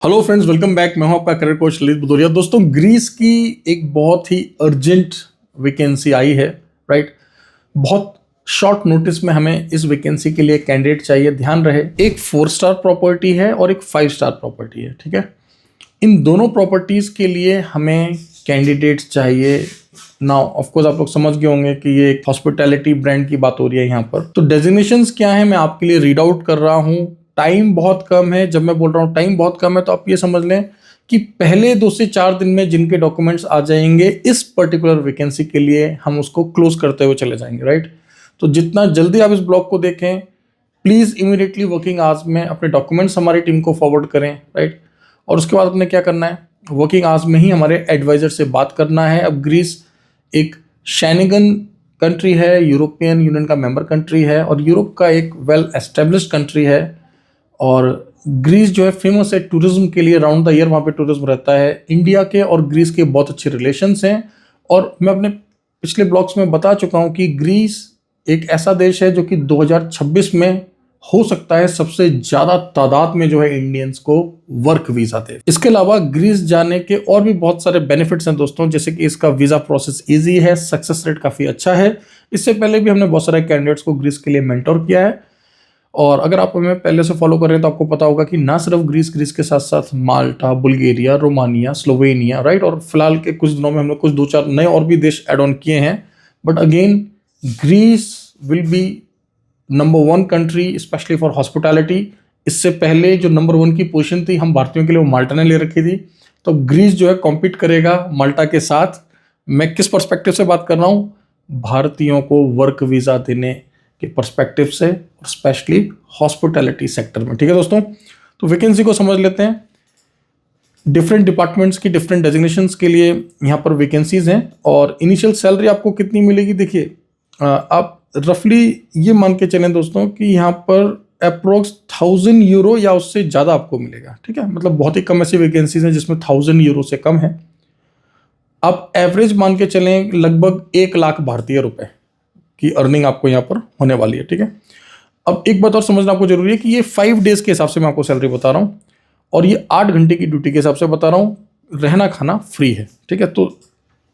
Hello friends, welcome back. मैं हूं आपका करियर कोच ललित भदौरिया। दोस्तों, ग्रीस की एक बहुत ही अर्जेंट वैकेंसी आई है, राइट। बहुत शॉर्ट नोटिस में हमें इस वैकेंसी के लिए कैंडिडेट चाहिए। ध्यान रहे, एक 4 स्टार प्रॉपर्टी है और एक 5 स्टार प्रॉपर्टी है, ठीक है। इन दोनों प्रॉपर्टीज के लिए हमें कैंडिडेट्स चाहिए। नाउ ऑफ कोर्स आप लोग समझ गए होंगे कि ये एक हॉस्पिटैलिटी ब्रांड की बात हो रही है यहाँ पर। तो डेजिग्नेशंस क्या है मैं आपके लिए रीड आउट कर रहा हूँ। टाइम बहुत कम है। जब मैं बोल रहा हूँ टाइम बहुत कम है तो आप ये समझ लें कि पहले 2 से 4 दिन में जिनके डॉक्यूमेंट्स आ जाएंगे इस पर्टिकुलर वैकेंसी के लिए, हम उसको क्लोज करते हुए चले जाएंगे, राइट। तो जितना जल्दी आप इस ब्लॉग को देखें, प्लीज इमीडिएटली वर्किंग आवर्स में अपने डॉक्यूमेंट्स हमारी टीम को फॉरवर्ड करें, राइट। और उसके बाद अपने क्या करना है, वर्किंग आवर्स में ही हमारे एडवाइजर से बात करना है। अब ग्रीस एक शेंगन कंट्री है, यूरोपियन यूनियन का मेंबर कंट्री है और यूरोप का एक वेल एस्टेब्लिश्ड कंट्री है। और ग्रीस जो है फेमस है टूरिज्म के लिए। राउंड द ईयर वहाँ पे टूरिज्म रहता है। इंडिया के और ग्रीस के बहुत अच्छे रिलेशंस हैं। और मैं अपने पिछले ब्लॉग्स में बता चुका हूँ कि ग्रीस एक ऐसा देश है जो कि 2026 में हो सकता है सबसे ज्यादा तादाद में जो है इंडियंस को वर्क वीजा दे। इसके अलावा ग्रीस जाने के और भी बहुत सारे बेनिफिट्स हैं दोस्तों, जैसे कि इसका वीजा प्रोसेस इजी है, सक्सेस रेट काफी अच्छा है। इससे पहले भी हमने बहुत सारे कैंडिडेट्स को ग्रीस के लिए मेंटोर किया है। और अगर आप हमें पहले से फॉलो कर रहे हैं तो आपको पता होगा कि ना सिर्फ ग्रीस के साथ साथ माल्टा, बुल्गारिया, रोमानिया, स्लोवेनिया, राइट। और फिलहाल के कुछ दिनों में हमने कुछ 2-4 नए और भी देश एड ऑन किए हैं। But again Greece will be number 1 country specially for hospitality. इससे पहले जो नंबर 1 की पोजीशन थी हम भारतीयों के लिए, वो माल्टा ने ले रखी थी। तो ग्रीस जो है कॉम्पीट करेगा माल्टा के साथ। मैं किस पर्सपेक्टिव से बात कर रहा हूँ, भारतीयों को वर्क वीजा देने के पर्सपेक्टिव से, और स्पेशली हॉस्पिटैलिटी सेक्टर में, ठीक है दोस्तों। तो वैकेंसी को समझ लेते हैं। डिफरेंट डिपार्टमेंट्स की डिफरेंट डेजिग्नेशंस के लिए यहाँ पर वैकेंसीज हैं। और इनिशियल सैलरी आपको कितनी मिलेगी, देखिए आप रफली ये मान के चलें दोस्तों कि यहाँ पर अप्रोक्स 1000 यूरो या उससे ज़्यादा आपको मिलेगा, ठीक है। मतलब बहुत ही कम ऐसी वैकेंसीज हैं जिसमें 1000 यूरो से कम है। आप एवरेज मान के चलें लगभग 1 लाख भारतीय रुपए की अर्निंग आपको यहाँ पर होने वाली है, ठीक है। अब एक बात और समझना आपको जरूरी है कि ये 5 डेज के हिसाब से मैं आपको सैलरी बता रहा हूँ और ये 8 घंटे की ड्यूटी के हिसाब से बता रहा हूँ। रहना खाना फ्री है, ठीक है। तो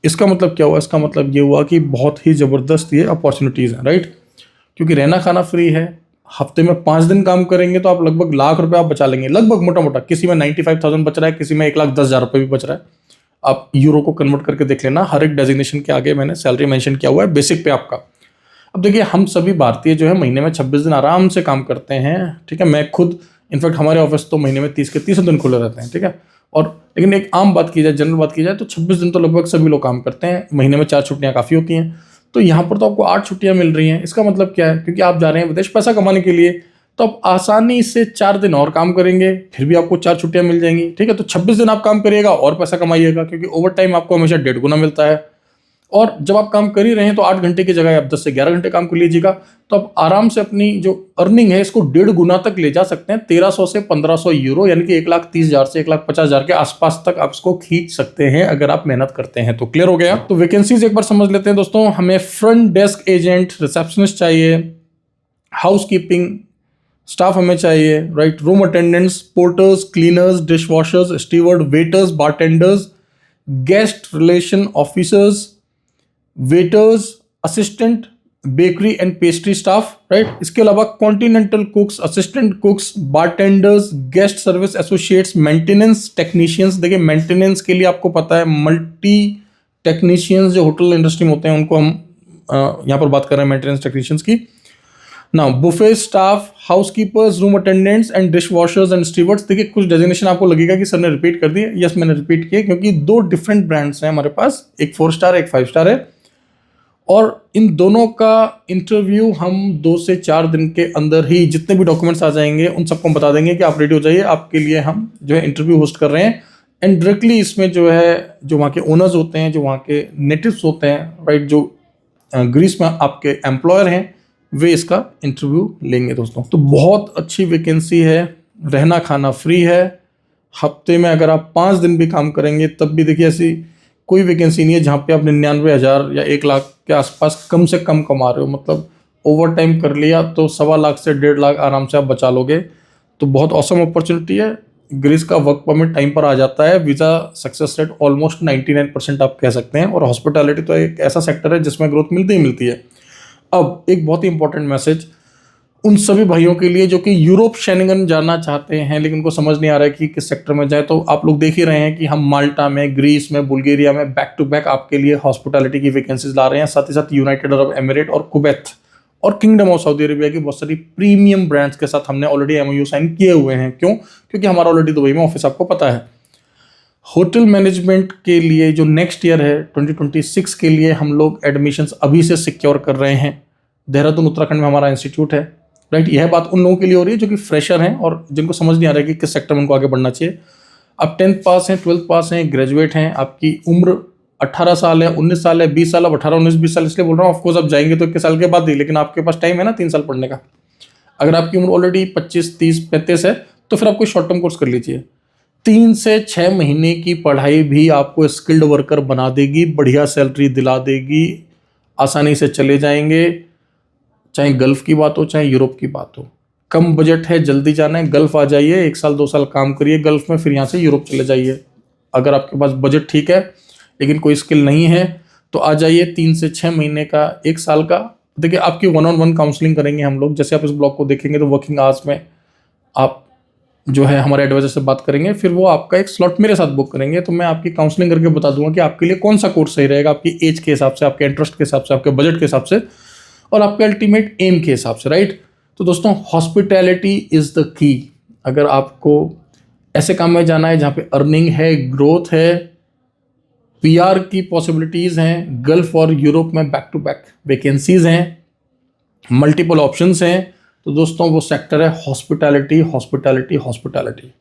इसका मतलब क्या हुआ, इसका मतलब ये हुआ कि बहुत ही ज़बरदस्त ये अपॉर्चुनिटीज़ हैं, राइट। क्योंकि रहना खाना फ्री है। हफ्ते में 5 दिन काम करेंगे तो आप लगभग लाख रुपए आप बचा लेंगे, लगभग मोटा मोटा। किसी में 95,000 बच रहा है, किसी में 1,10,000 रुपये भी बच रहा है। आप यूरो को कन्वर्ट करके देख लेना, हर एक डेजिग्नेशन के आगे मैंने सैलरी मेंशन किया हुआ है बेसिक पे आपका। अब देखिए, हम सभी भारतीय जो है महीने में 26 दिन आराम से काम करते हैं, ठीक है। मैं खुद, इनफैक्ट हमारे ऑफिस तो महीने में 30 के 30 दिन खुले रहते हैं, ठीक है। और लेकिन एक आम बात की जाए, जनरल बात की जाए तो 26 दिन तो लगभग सभी लोग काम करते हैं। महीने में 4 छुट्टियां काफ़ी होती हैं। तो यहाँ पर तो आपको 8 छुट्टियां मिल रही हैं। इसका मतलब क्या है, क्योंकि आप जा रहे हैं विदेश पैसा कमाने के लिए, तो आप आसानी से 4 दिन और काम करेंगे, फिर भी आपको 4 छुट्टियां मिल जाएंगी, ठीक है। तो 26 दिन आप काम करिएगा और पैसा कमाइएगा, क्योंकि ओवर टाइम आपको हमेशा 1.5 गुना मिलता है। और जब आप काम कर ही रहे हैं तो 8 घंटे की जगह आप 10 से 11 घंटे काम कर लीजिएगा, तो आप आराम से अपनी जो अर्निंग है इसको 1.5 गुना तक ले जा सकते हैं। 1300 से 1500 यूरो, यानी कि 1,30,000 से 1,50,000 के आसपास तक आप इसको खींच सकते हैं अगर आप मेहनत करते हैं तो। क्लियर हो गया। तो वैकेंसीज एक बार समझ लेते हैं दोस्तों। हमें फ्रंट डेस्क एजेंट, रिसेप्शनिस्ट चाहिए, हाउस कीपिंग स्टाफ हमें चाहिए, right. Room attendants, porters, cleaners, dish washers, steward, waiters, bartenders, guest relation officers, waiters, assistant, bakery and pastry staff, right. इसके अलावा continental कुक्स, assistant कुक्स, bartenders, guest service associates, maintenance technicians. देखिए, maintenance के लिए आपको पता है मल्टी टेक्नीशियंस जो hotel industry में होते हैं उनको हम यहाँ पर बात कर रहे हैं, मेंटेनेंस टेक्नीशियंस की। Now buffet staff, housekeepers, room attendants and dish washers and stewards. देखिए, कुछ डेजिग्नेशन आपको लगेगा कि सर ने रिपीट कर दिए। यस, मैंने रिपीट किए क्योंकि 2 डिफरेंट ब्रांड्स हैं हमारे पास, एक 4 स्टार एक 5 स्टार है। और इन दोनों का इंटरव्यू हम 2 से 4 दिन के अंदर ही, जितने भी डॉक्यूमेंट्स आ जाएंगे उन सबको हम बता देंगे कि आप रेडी हो जाइए, आपके लिए हम जो है इंटरव्यू होस्ट कर रहे हैं। एंड डायरेक्टली इसमें जो है, जो वहाँ के ओनर्स होते हैं, जो वहाँ के नेटिव्स होते हैं, राइट, जो ग्रीस में आपके एम्प्लॉयर हैं, वे इसका इंटरव्यू लेंगे दोस्तों। तो बहुत अच्छी वैकेंसी है, रहना खाना फ्री है। हफ्ते में अगर आप 5 दिन भी काम करेंगे तब भी देखिए ऐसी कोई वैकेंसी नहीं है जहाँ पे आप 99,000 या 1 लाख के आसपास कम से कम कमा रहे हो। मतलब ओवर टाइम कर लिया तो 1.25 लाख से 1.5 लाख आराम से आप बचा लोगे। तो बहुत औसम अपॉर्चुनिटी है। ग्रीस का वर्क परमिट टाइम पर आ जाता है, वीज़ा सक्सेस रेट ऑलमोस्ट 99% आप कह सकते हैं, और हॉस्पिटैलिटी तो एक ऐसा सेक्टर है जिसमें ग्रोथ मिलती ही मिलती है। अब एक बहुत ही इंपॉर्टेंट मैसेज उन सभी भाइयों के लिए जो कि यूरोप शेंगन जाना चाहते हैं लेकिन उनको समझ नहीं आ रहा है कि किस सेक्टर में जाए। तो आप लोग देख ही रहे हैं कि हम माल्टा में, ग्रीस में, बुल्गारिया में बैक टू बैक आपके लिए हॉस्पिटैलिटी की वैकेंसीज ला रहे हैं। साथ ही साथ यूनाइटेड अरब एमिरेट और कुवैत और किंगडम ऑफ सऊदी अरेबिया की बहुत सारी प्रीमियम ब्रांड्स के साथ हमने ऑलरेडी एमओयू साइन किए हुए हैं। क्यों? क्योंकि हमारा ऑलरेडी दुबई में ऑफिस आपको पता है। होटल मैनेजमेंट के लिए जो नेक्स्ट ईयर है 2026 के लिए हम लोग एडमिशन्स अभी से सिक्योर कर रहे हैं। देहरादून उत्तराखंड में हमारा इंस्टीट्यूट है, राइट। यह बात उन लोगों के लिए हो रही है जो कि फ्रेशर हैं और जिनको समझ नहीं आ रहा है कि किस सेक्टर में उनको आगे बढ़ना चाहिए। आप 10th पास हैं, 12th पास हैं, ग्रेजुएट हैं, आपकी उम्र 18 साल है, 19 साल है, 20 साल, अब 18, 19, 20 साल इसलिए बोल रहा हूँ। ऑफकोर्स आप जाएंगे तो 21 साल के बाद ही, लेकिन आपके पास टाइम है ना 3 साल पढ़ने का। अगर आपकी उम्र ऑलरेडी 25, 30, 35 है तो फिर आप कोई शॉर्ट टर्म कोर्स कर लीजिए। 3 से 6 महीने की पढ़ाई भी आपको स्किल्ड वर्कर बना देगी, बढ़िया सैलरी दिला देगी, आसानी से चले जाएंगे। चाहे गल्फ की बात हो, चाहे यूरोप की बात हो। कम बजट है, जल्दी जाना है, गल्फ आ जाइए, 1 साल 2 साल काम करिए गल्फ में, फिर यहाँ से यूरोप चले जाइए। अगर आपके पास बजट ठीक है लेकिन कोई स्किल नहीं है तो आ जाइए। 3 से 6 महीने का, 1 साल का। देखिए आपकी 1-on-1 काउंसलिंग करेंगे हम लोग। जैसे आप इस ब्लॉग को देखेंगे तो वर्किंग आवर्स में आप जो है हमारे एडवाइजर से बात करेंगे, फिर वो आपका एक स्लॉट मेरे साथ बुक करेंगे, तो मैं आपकी काउंसलिंग करके बता दूंगा कि आपके लिए कौन सा कोर्स सही रहेगा, आपकी एज के हिसाब से, आपके इंटरेस्ट के हिसाब से, आपके बजट के हिसाब से और आपके अल्टीमेट एम के हिसाब से, राइट। तो दोस्तों हॉस्पिटैलिटी इज द की। अगर आपको ऐसे काम में जाना है जहाँ पे अर्निंग है, ग्रोथ है, पीआर की पॉसिबिलिटीज़ हैं, गल्फ और यूरोप में बैक टू बैक वैकेंसीज हैं, मल्टीपल ऑप्शंस हैं, तो दोस्तों वो सेक्टर है हॉस्पिटैलिटी, हॉस्पिटैलिटी, हॉस्पिटैलिटी।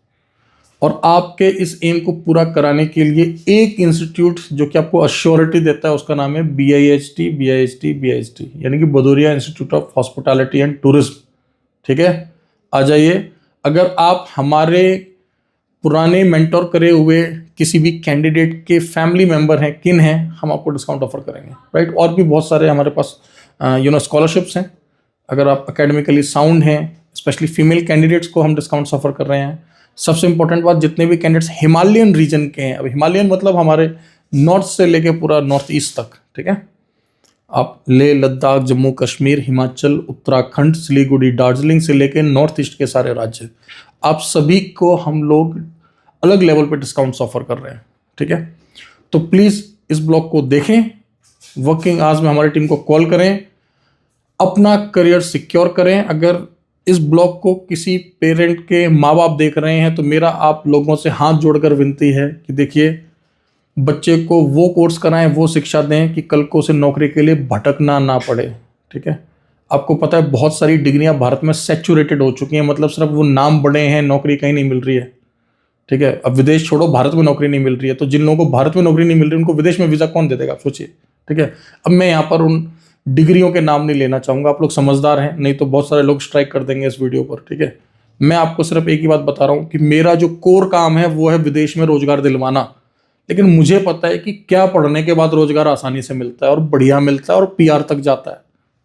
और आपके इस एम को पूरा कराने के लिए एक इंस्टीट्यूट जो कि आपको अश्योरिटी देता है उसका नाम है BIHT, BIHT, BIHT, यानी कि Badauria institute of hospitality and tourism. ठीक है, आ जाइए। अगर आप हमारे पुराने मेंटोर करे हुए किसी भी कैंडिडेट के फैमिली मेंबर हैं, किन हैं, हम आपको डिस्काउंट ऑफर करेंगे, राइट। और भी बहुत सारे हमारे पास स्कॉलरशिप्स हैं। अगर आप अकेडमिकली साउंड हैं, स्पेशली फीमेल कैंडिडेट्स को हम डिस्काउंट्स ऑफर कर रहे हैं। सबसे इंपॉर्टेंट बात, जितने भी कैंडिडेट्स हिमालयन रीजन के हैं, अब हिमालयन मतलब हमारे नॉर्थ से लेके पूरा नॉर्थ ईस्ट तक, ठीक है। आप लेह, लद्दाख, जम्मू कश्मीर, हिमाचल, उत्तराखंड, सिलीगुड़ी, दार्जिलिंग से लेके नॉर्थ ईस्ट के सारे राज्य, आप सभी को हम लोग अलग लेवल पे डिस्काउंट्स ऑफर कर रहे हैं, ठीक है। तो प्लीज़ इस ब्लॉग को देखें, वर्किंग आवर्स में हमारी टीम को कॉल करें, अपना करियर सिक्योर करें। अगर इस ब्लॉग को किसी पेरेंट के माँ बाप देख रहे हैं तो मेरा आप लोगों से हाथ जोड़कर विनती है कि देखिए, बच्चे को वो कोर्स कराएं, वो शिक्षा दें कि कल को उसे नौकरी के लिए भटकना ना पड़े, ठीक है। आपको पता है बहुत सारी डिग्रियां भारत में सैचुरेटेड हो चुकी हैं, मतलब सिर्फ वो नाम बड़े हैं, नौकरी कहीं नहीं मिल रही है, ठीक है। अब विदेश छोड़ो, भारत में नौकरी नहीं मिल रही है, तो जिन लोगों को भारत में नौकरी नहीं मिल रही उनको विदेश में वीज़ा कौन दे देगा, आप सोचिए, ठीक है। अब मैं यहाँ पर उन डिग्रियों के नाम नहीं लेना चाहूँगा, आप लोग समझदार हैं, नहीं तो बहुत सारे लोग स्ट्राइक कर देंगे इस वीडियो पर, ठीक है। मैं आपको सिर्फ एक ही बात बता रहा हूँ कि मेरा जो कोर काम है वो है विदेश में रोजगार दिलवाना। लेकिन मुझे पता है कि क्या पढ़ने के बाद रोजगार आसानी से मिलता है और बढ़िया मिलता है और PR तक जाता है,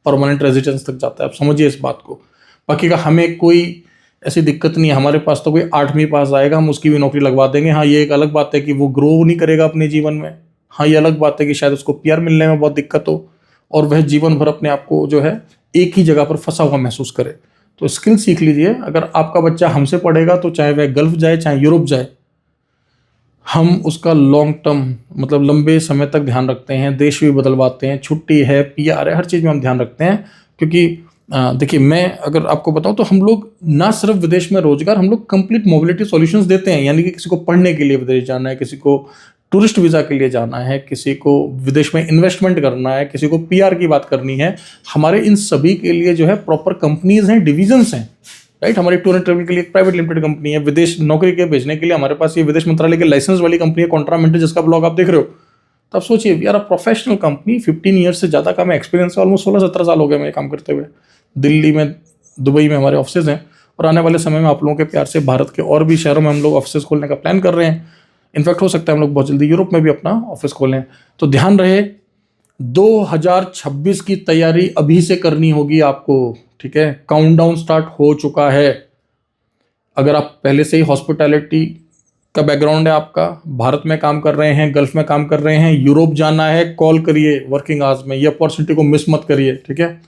परमानेंट रेजिडेंस तक जाता है। आप समझिए इस बात को। बाकी का हमें कोई ऐसी दिक्कत नहीं है, हमारे पास तो कोई 8वीं पास आएगा, हम उसकी भी नौकरी लगवा देंगे। हाँ, ये एक अलग बात है कि वो ग्रो नहीं करेगा अपने जीवन में। हाँ, ये अलग बात है कि शायद उसको PR मिलने में बहुत दिक्कत हो और वह जीवन भर अपने आप को जो है एक ही जगह पर फंसा हुआ महसूस करे। तो स्किल सीख लीजिए। अगर आपका बच्चा हमसे पढ़ेगा तो चाहे वह गल्फ जाए, चाहे यूरोप जाए, हम उसका लॉन्ग टर्म मतलब लंबे समय तक ध्यान रखते हैं, देश भी बदलवाते हैं, छुट्टी है, PR है, हर चीज़ में हम ध्यान रखते हैं। क्योंकि देखिए, मैं अगर आपको बताऊं तो हम लोग ना सिर्फ विदेश में रोजगार, हम लोग कंप्लीट मोबिलिटी सॉल्यूशंस देते हैं। यानी कि किसी को पढ़ने के लिए विदेश जाना है, किसी को टूरिस्ट वीज़ा के लिए जाना है, किसी को विदेश में इन्वेस्टमेंट करना है, किसी को PR की बात करनी है, हमारे इन सभी के लिए जो है प्रॉपर कंपनीज हैं, डिविजन्स हैं, राइट। हमारी टूर एंड ट्रेवल के लिए एक प्राइवेट लिमिटेड कंपनी है, विदेश नौकरी के भेजने के लिए हमारे पास ये विदेश मंत्रालय के लाइसेंस वाली कंपनी है कॉन्ट्रामेंट, जिसका ब्लॉग आप देख रहे हो। तो आप सोचिए, we are a professional company, 15 years से ज़्यादा का मैं एक्सपीरियंस है, ऑलमोस्ट 16-17 साल हो गए मैं काम करते हुए। दिल्ली में, दुबई में हमारे ऑफिस हैं और आने वाले समय में आप लोगों के प्यार से भारत के और भी शहरों में हम लोग ऑफिस खोलने का प्लान कर रहे हैं। इनफैक्ट हो सकता है हम लोग बहुत जल्दी यूरोप में भी अपना ऑफिस खोलें। तो ध्यान रहे, 2026 की तैयारी अभी से करनी होगी आपको, ठीक है। काउंटडाउन स्टार्ट हो चुका है। अगर आप पहले से ही हॉस्पिटैलिटी का बैकग्राउंड है आपका, भारत में काम कर रहे हैं, गल्फ में काम कर रहे हैं, यूरोप जाना है, कॉल करिए वर्किंग आवर्स में, ये अपॉर्चुनिटी को मिस मत करिए, ठीक है।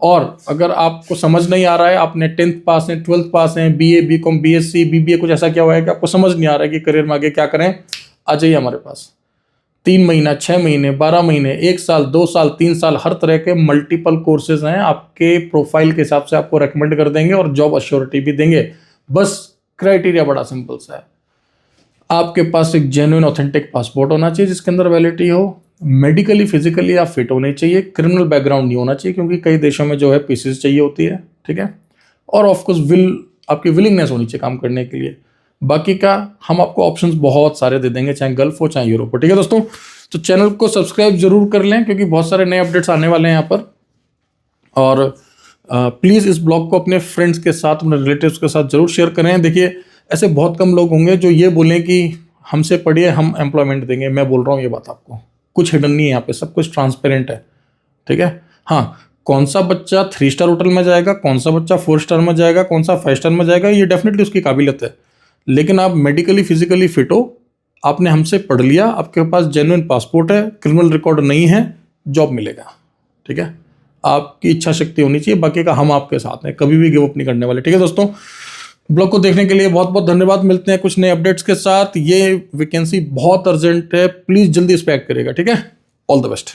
और अगर आपको समझ नहीं आ रहा है, आपने 10th पास है, 12th पास है, BA BCom BSc BBA कुछ ऐसा क्या हुआ है कि आपको समझ नहीं आ रहा है कि करियर में आगे क्या करें, आ जाइए हमारे पास। 3 महीना, 6 महीने, 12 महीने, 1 साल, 2 साल, 3 साल, हर तरह के मल्टीपल कोर्सेज हैं। आपके प्रोफाइल के हिसाब से आपको रेकमेंड कर देंगे और जॉब अश्योरिटी भी देंगे। बस क्राइटेरिया बड़ा सिंपल सा है, आपके पास एक जेन्युइन ऑथेंटिक पासपोर्ट होना चाहिए जिसके अंदर वैलिडिटी हो, मेडिकली फिजिकली आप फिट होने चाहिए, क्रिमिनल बैकग्राउंड नहीं होना चाहिए क्योंकि कई देशों में जो है पीसीस चाहिए होती है, ठीक है। और ऑफकोर्स आपकी विलिंगनेस होनी चाहिए काम करने के लिए। बाकी का हम आपको ऑप्शंस बहुत सारे दे देंगे, चाहे गल्फ हो चाहे यूरोप हो, ठीक है दोस्तों। तो चैनल को सब्सक्राइब जरूर कर लें क्योंकि बहुत सारे नए अपडेट्स आने वाले हैं यहाँ पर। और प्लीज़ इस ब्लॉग को अपने फ्रेंड्स के साथ, अपने रिलेटिव्स के साथ जरूर शेयर करें। देखिए ऐसे बहुत कम लोग होंगे जो ये बोलें कि हमसे पढ़िए हम एम्प्लॉयमेंट देंगे। मैं बोल रहा हूँ ये बात आपको, कुछ हिडन नहीं है यहाँ पे, सब कुछ ट्रांसपेरेंट है, ठीक है। हाँ, कौन सा बच्चा 3 स्टार होटल में जाएगा, कौन सा बच्चा 4 स्टार में जाएगा, कौन सा 5 स्टार में जाएगा, ये डेफिनेटली उसकी काबिलियत है। लेकिन आप मेडिकली फिजिकली फिट हो, आपने हमसे पढ़ लिया, आपके पास जेन्युइन पासपोर्ट है, क्रिमिनल रिकॉर्ड नहीं है, जॉब मिलेगा, ठीक है। आपकी इच्छा शक्ति होनी चाहिए, बाकी का हम आपके साथ हैं, कभी भी गिव अप नहीं करने वाले, ठीक है दोस्तों। ब्लॉग को देखने के लिए बहुत बहुत धन्यवाद। मिलते हैं कुछ नए अपडेट्स के साथ। ये वैकेंसी बहुत अर्जेंट है, प्लीज जल्दी इस पे एक्ट करिएगा, ठीक है। All the best.